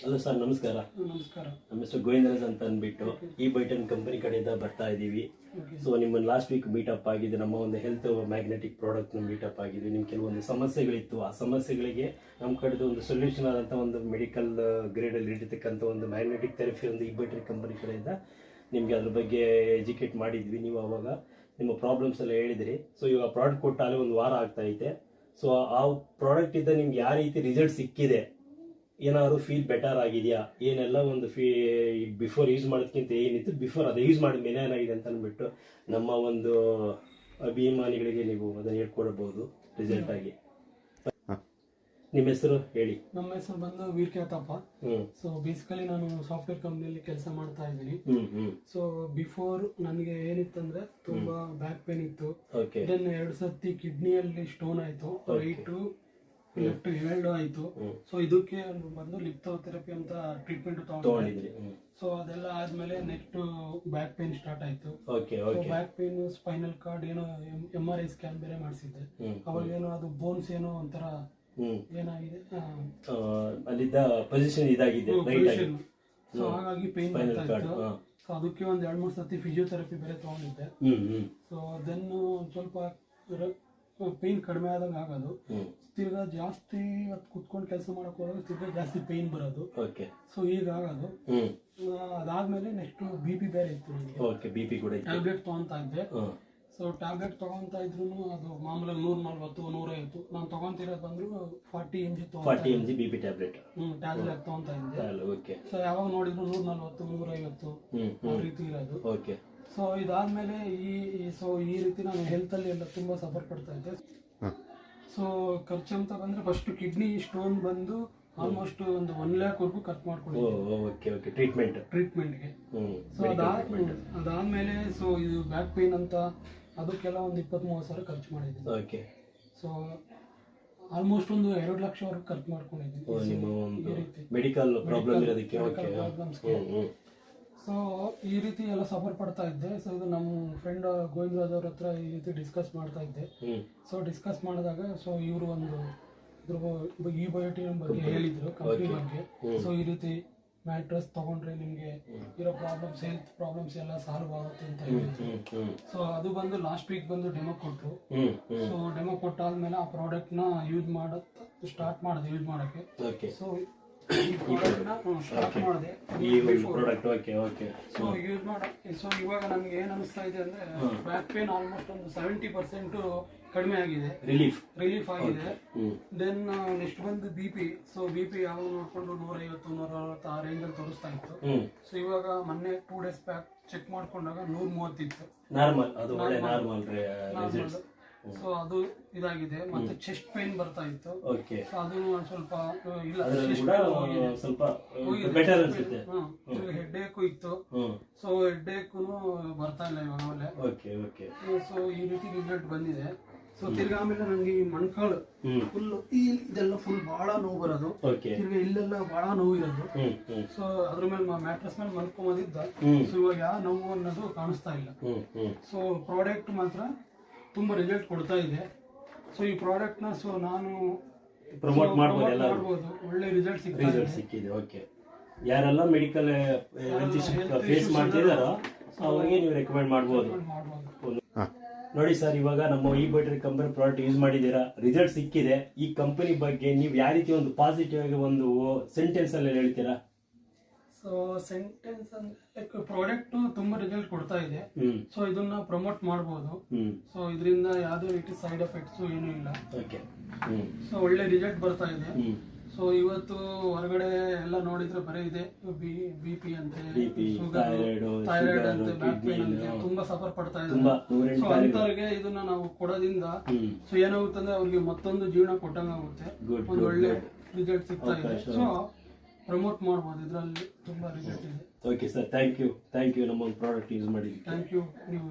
Hello sir, ನಮಸ್ಕಾರ. ನಮಸ್ಕಾರ. ನಮ್ಮ ಹೆಸರು ಗೋವಿಂದರಾಜ್ ಅಂತ ಅಂದ್ಬಿಟ್ಟು ಈ ಬೈಟನ್ ಕಂಪನಿ ಕಡೆಯಿಂದ ಬರ್ತಾ ಇದ್ದೀವಿ. ಸೊ ನಿಮ್ಮನ್ನು ಲಾಸ್ಟ್ ವೀಕ್ ಮೀಟಪ್ ಆಗಿದೆ. ನಮ್ಮ ಒಂದು ಹೆಲ್ತ್ ಮ್ಯಾಗ್ನೆಟಿಕ್ ಪ್ರಾಡಕ್ಟ್ನ ಮೀಟಪ್ ಆಗಿದ್ವಿ. ನಿಮ್ಮ ಕೆಲವೊಂದು ಸಮಸ್ಯೆಗಳಿತ್ತು. ಆ ಸಮಸ್ಯೆಗಳಿಗೆ ನಮ್ಮ ಕಡೆದು ಒಂದು ಸೊಲ್ಯೂಷನ್ ಆದಂಥ ಒಂದು ಮೆಡಿಕಲ್ ಗ್ರೇಡಲ್ಲಿ ಇರತಕ್ಕಂಥ ಒಂದು ಮ್ಯಾಗ್ನೆಟಿಕ್ ಥೆರಪಿ ಒಂದು ಈ ಬೈಟನ್ ಕಂಪನಿ ಕಡೆಯಿಂದ ನಿಮಗೆ ಅದ್ರ ಬಗ್ಗೆ ಎಜುಕೇಟ್ ಮಾಡಿದ್ವಿ. ನೀವು ಅವಾಗ ನಿಮ್ಮ ಪ್ರಾಬ್ಲಮ್ಸ್ ಎಲ್ಲ ಹೇಳಿದಿರಿ. ಸೊ ಇವಾಗ ಪ್ರಾಡಕ್ಟ್ ಕೊಟ್ಟಾಲೆ ಒಂದು ವಾರ ಆಗ್ತಾ ಐತೆ. ಸೊ ಆ ಪ್ರಾಡಕ್ಟ್ ಇದ್ದ ನಿಮ್ಗೆ ಯಾವ ರೀತಿ ರಿಸಲ್ಟ್ ಸಿಕ್ಕಿದೆ, ಏನಾದ್ರು ಫೀಲ್ ಬೆಟರ್ ಆಗಿದೆಯಾ, ಏನೆಲ್ಲ ಒಂದು ಬಿಫೋರ್ ಯೂಸ್ ಮಾಡೋದಕ್ಕಿಂತ ಏನಿತ್ತು ಬಿಫೋರ್ ಅದು ಯೂಸ್ ಮಾಡಿದ ಮೇಲೆ ಏನಾಗಿದೆ ಅಂತ ಅಂದ್ಬಿಟ್ಟು ನಮ್ಮ ಒಂದು ಅಭಿಮಾನಿಗಳಿಗೆ ನೀವು ಅದನ್ನು ಹೇಳ್ಕೊಡ್ಬೋದು ರಿಸಲ್ಟ್ ಆಗಿ. ನಿಮ್ಮ ಹೆಸರು ಹೇಳಿ. ನಮ್ಮ ಹೆಸರು ಬಂದು ವೀರ್ಕ್ಯಾತಪ್ಪ. ಸೊ ಬೇಸಿಕಲಿ ನಾನು ಸಾಫ್ಟ್ವೇರ್ ಕಂಪ್ನಿಯಲ್ಲಿ ಕೆಲಸ ಮಾಡ್ತಾ ಇದ್ದೀನಿ. ಸೊ ಬಿಫೋರ್ ನನಗೆ ಏನಿತ್ತಂದ್ರೆ ತುಂಬಾ ಬ್ಯಾಕ್ ಪೇನ್ ಇತ್ತು. ದೆನ್ 2 ಸರ್ತಿ ಕಿಡ್ನಿಯಲ್ಲಿ ಸ್ಟೋನ್ ಆಯ್ತು, ರೈಟ್ ಲೆಫ್ಟ್ 2 ಆಯ್ತು. ಸೊ ಇದಕ್ಕೆ ಬಂದು ಲಿಪ್ಟೋಥೆರಪಿ ಅಂತ ಟ್ರೀಟ್ಮೆಂಟ್ ತಗೊಂಡಿದ್ರಿ. ಸೊ ಅದೆಲ್ಲ ಆದ್ಮೇಲೆ ನೆಕ್ಸ್ಟ್ ಬ್ಯಾಕ್ ಪೇನ್ ಸ್ಟಾರ್ಟ್ ಆಯ್ತು. ಬ್ಯಾಕ್ ಪೇನ್ ಸ್ಪೈನಲ್ ಕಾರ್ಡ್ ಏನೋ MRI ಸ್ಕ್ಯಾನ್ ಬೇರೆ ಮಾಡಿಸಿದ್ದೆ. ಅವಾಗ ಏನೋ ಅದು ಬೋನ್ಸ್ ಏನೋ ಒಂಥರ ಏನಾಗಿದೆ, ಅಲ್ಲಿದ್ದ ಪೊಸಿಷನ್ ಇದಾಗಿದೆ. ಸೊ ಹಾಗಾಗಿ ಪೇನ್ ಬರ್ತಾ ಇತ್ತು. ಸೊ ಅದಕ್ಕೆ ಒಂದ್ 2-3 ಸರ್ತಿ ಫಿಸಿಯೋಥೆರಪಿ ಬೇರೆ ತಗೊಂಡಿದ್ದೆ. ಸೊ ದೆನ್ ಸ್ವಲ್ಪ ಪೇನ್ ಕಡಿಮೆ ಆದಂಗೆ ಆಗೋದು, ತಿರ್ಗಾ ಜಾಸ್ತಿ ಕುತ್ಕೊಂಡು ಕೆಲಸ ಮಾಡಕ್ ಹೋದಾಗ ತಿರ್ಗಾ ಜಾಸ್ತಿ ಪೇನ್ ಬರೋದು. ಸೊ ಈಗ ಆಗೋದು. ಅದಾದ್ಮೇಲೆ ನೆಕ್ಸ್ಟ್ BP ಬೇರೆ ಇತ್ತು ನನಗೆ. ಟ್ಯಾಬ್ಲೆಟ್ ತಗೊಂತಾ ಇದ್ದೆ. ಸೊ ಟ್ಯಾಬ್ಲೆಟ್ ತಗೊಂತಾ ಇದ್ರು ಅದು ಮಾಮೂಲಾಗಿ 140, 150. ನಾನು ತಗೊಂತಿರೋದು ಬಂದ್ರು 40 mg BP ಟ್ಯಾಬ್ಲೆಟ್ ತಗೊಂತಾ ಇದ್ದೆ. ಸೊ ಯಾವಾಗ ನೋಡಿದ್ರು 140, 150 ಆ ರೀತಿ ಇರೋದು. ಸೊ ಇದಾದ್ಮೇಲೆ ಈ ರೀತಿ ನಾನು ಹೆಲ್ತ್ ಅಲ್ಲಿ ಎಲ್ಲ ತುಂಬಾ ಸಫರ್ ಪಡ್ತಾ ಇದ್ದೆ. ಸೊ ಖರ್ಚು ಅಂತ ಬಂದ್ರೆ ಫಸ್ಟ್ ಕಿಡ್ನಿ ಸ್ಟೋನ್ ಬಂದು ಆಲ್ಮೋಸ್ಟ್ ಒಂದು 1 lakh ವರೆಗೂ ಖರ್ಚು ಮಾಡ್ಕೊಂಡಿದ್ದೆ ಟ್ರೀಟ್ಮೆಂಟ್ಗೆ. ಸೊ ಅದಾದ್ಮೇಲೆ ಸೊ ಇದು ಬ್ಯಾಕ್ ಪೇನ್ ಅಂತ ಅದಕ್ಕೆಲ್ಲ ಒಂದು 23 ಸಾವಿರ ಖರ್ಚು ಮಾಡಿದ್ದೀನಿ. ಸೊ ಆಲ್ಮೋಸ್ಟ್ ಒಂದು 2 ಲಕ್ಷ ವರೆಗೂ ಖರ್ಚು ಮಾಡ್ಕೊಂಡಿದ್ದೀನಿ ಮೆಡಿಕಲ್ ಪ್ರಾಬ್ಲಮ್ಸ್ಗೆ. ಸೊ ಈ ರೀತಿ ಎಲ್ಲ ಸಫರ್ ಪಡ್ತಾ ಇದ್ದೆ. ಸೊ ಇದು ನಮ್ಮ ಫ್ರೆಂಡ್ ಗೋವಿಂದರಾಜ್ ಅವ್ರ ಹತ್ರ ಈ ರೀತಿ ಡಿಸ್ಕಸ್ ಮಾಡ್ತಾ ಇದ್ದೆ. ಸೊ ಡಿಸ್ಕಸ್ ಮಾಡಿದಾಗ ಸೊ ಇವರು ಒಂದು ಈ ಬಯೋಟಿನ್ ಬಗ್ಗೆ ಹೇಳಿದ್ರು, ಕಂಪ್ನಿ ಬಗ್ಗೆ. ಸೊ ಈ ರೀತಿ ಮ್ಯಾಟ್ರಸ್ ತಗೊಂಡ್ರೆ ನಿಮ್ಗೆ ಇರೋ ಪ್ರಾಬ್ಲಮ್ಸ್, ಹೆಲ್ತ್ ಪ್ರಾಬ್ಲಮ್ಸ್ ಎಲ್ಲ ಸಾಲ್ವ್ ಆಗುತ್ತೆ ಅಂತ ಹೇಳಿದ್ರು. ಸೊ ಅದು ಬಂದು ಲಾಸ್ಟ್ ವೀಕ್ ಬಂದು ಡೆಮೋ ಕೊಟ್ರು. ಸೊ ಡೆಮೋ ಕೊಟ್ಟಾದ್ಮೇಲೆ ಆ ಪ್ರಾಡಕ್ಟ್ ನ ಯೂಸ್ ಸ್ಟಾರ್ಟ್ ಮಾಡಿದೆ ಯೂಸ್ ಮಾಡಕ್ಕೆ. ಸೊ ಸ್ಟಾರ್ಟ್ ಮಾಡಿದೆ. ಸೊ ಯೂಸ್ ಮಾಡಕ್ಕೆ ಸೊ ಇವಾಗ ನನ್ಗೆ ಏನ್ ಅನಿಸ್ತಾ ಇದೆ ಅಂದ್ರೆ ಬ್ಯಾಕ್ ಪೇನ್ ಆಲ್ಮೋಸ್ಟ್ ಒಂದು 70% ಕಡಿಮೆ ಆಗಿದೆ, ರಿಲೀಫ್ ಆಗಿದೆ. ದೆನ್ ನೆಕ್ಸ್ಟ್ ಬಂದು BP. ಸೊ BP ಯಾವಾಗ ನೋಡ್ಕೊಂಡು 150, 160 ಆ ರೇಂಜ್ ಅಲ್ಲಿ ತೋರಿಸ್ತಾ ಇತ್ತು. ಸೊ ಇವಾಗ ಮೊನ್ನೆ 2 days ಬ್ಯಾಕ್ ಚೆಕ್ ಮಾಡ್ಕೊಂಡಾಗ 130 ಇತ್ತು. ಸೊ ಅದು ಇದಾಗಿದೆ. ಮತ್ತೆ ಚೆಸ್ಟ್ ಪೇನ್ ಬರ್ತಾ ಇತ್ತು. ಸೊ ಅದು ಸ್ವಲ್ಪ ಇಲ್ಲ, ಹೆಡ್ಡೇಕು ಇತ್ತು. ಸೊ ಹೆಡ್ಡೇಕು ಬರ್ತಾ ಇಲ್ಲ ಇವಾಗ ಆಮೇಲೆ. ಸೊ ಈ ರೀತಿ ರಿಸಲ್ಟ್ ಬಂದಿದೆ. ಸೊ ತಿರ್ಗಾ ಆಮೇಲೆ ನನಗೆ ಈ ಮೊಣಕಾಲು ಫುಲ್ ಇದೆಲ್ಲ ಫುಲ್ ಬಹಳ ನೋವು ಬರೋದು, ತಿರ್ಗಾ ಇಲ್ಲೆಲ್ಲ ಬಹಳ ನೋವು ಇರೋದು. ಸೊ ಅದ್ರ ಮೇಲೆ ಮ್ಯಾಟ್ರಸ್ ಮೇಲೆ ಮಲ್ಕೊಂಬಂದಿದ್ದ. ಸೊ ಇವಾಗ ಯಾವ ನೋವು ಅನ್ನೋದು ಕಾಣಿಸ್ತಾ ಇಲ್ಲ. ಸೊ ಪ್ರಾಡಕ್ಟ್ ಮಾತ್ರ ತುಂಬಾ ರಿಸಲ್ಟ್ ಕೊಡ್ತಾ ಇದೆ. ಸೊ ಈ ಪ್ರಾಡಕ್ಟ್ ನ ಸೊ ನಾನು ಪ್ರಮೋಟ್ ಮಾಡಬಹುದು, ಒಳ್ಳೆ ರಿಸಲ್ಟ್ ಸಿಕ್ಕಿದೆ. ಯಾರೆಲ್ಲ ಮೆಡಿಕಲ್ ಫೇಸ್ ಮಾಡ್ತಿದಾರೋ ಅವರಿಗೆ ನೀವು ರೆಕಮೆಂಡ್ ಮಾಡಬಹುದು. ನೋಡಿ ಸರ್, ಇವಾಗ ನಮ್ಮ ಈ ಬೈಟರಿ ಕಂಪನಿ ಪ್ರಾಡಕ್ಟ್ ಯೂಸ್ ಮಾಡಿದ್ದೀರಾ, ರಿಸಲ್ಟ್ ಸಿಕ್ಕಿದೆ. ಈ ಕಂಪನಿ ಬಗ್ಗೆ ನೀವು ಯಾವ ರೀತಿ ಒಂದು ಪಾಸಿಟಿವ್ ಆಗಿ ಒಂದು ಸೆಂಟೆನ್ಸ್ ಅಲ್ಲಿ ಹೇಳ್ತೀರಾ? ಸೊ ಸೆಂಟೆನ್ಸ್ ಅಂದ್ರೆ ಪ್ರಾಡಕ್ಟ್ ತುಂಬಾ ರಿಸಲ್ಟ್ ಕೊಡ್ತಾ ಇದೆ. ಸೊ ಇದನ್ನ ಪ್ರಮೋಟ್ ಮಾಡಬಹುದು. ಸೊ ಇದರಿಂದ ಯಾವ್ದೇ ರೀತಿ ಸೈಡ್ ಎಫೆಕ್ಟ್ಸ್ ಏನೂ ಇಲ್ಲ. ಸೊ ಒಳ್ಳೆ ರಿಸಲ್ಟ್ ಬರ್ತಾ ಇದೆ. ಸೊ ಇವತ್ತು ಹೊರಗಡೆ ಎಲ್ಲ ನೋಡಿದ್ರೆ ಬರೀ ಇದೆ BP ಅಂತೆ, ಶುಗರ್, ಥೈರಾಯ್ಡ್ ಅಂತೆ, ಬ್ಯಾಕ್ ಪೇನ್ ಅಂತೆ ತುಂಬಾ ಸಫರ್ ಪಡ್ತಾ ಇದ್ದಾರೆ. ಸೊ ಅಂತವ್ರಿಗೆ ಇದನ್ನ ನಾವು ಕೊಡೋದ್ರಿಂದ ಸೊ ಏನಾಗುತ್ತೆ ಅಂದ್ರೆ ಅವ್ರಿಗೆ ಮತ್ತೊಂದು ಜೀವನ ಕೊಟ್ಟಂಗಾಗುತ್ತೆ, ಒಂದು ಒಳ್ಳೆ ರಿಸಲ್ಟ್ ಸಿಗ್ತಾ ಇದೆ. ಸೊ ಪ್ರಮೋಟ್ ಮಾಡಬಹುದು, ಇದರಲ್ಲಿ ತುಂಬಾ ರಿಸಲ್ಟ್ ಇದೆ. ಓಕೆ ಸರ್, ಥ್ಯಾಂಕ್ ಯು ನಮ್ಮ ಪ್ರಾಡಕ್ಟ್ ಯೂಸ್ ಮಾಡಿ. Thank you. ನೀವು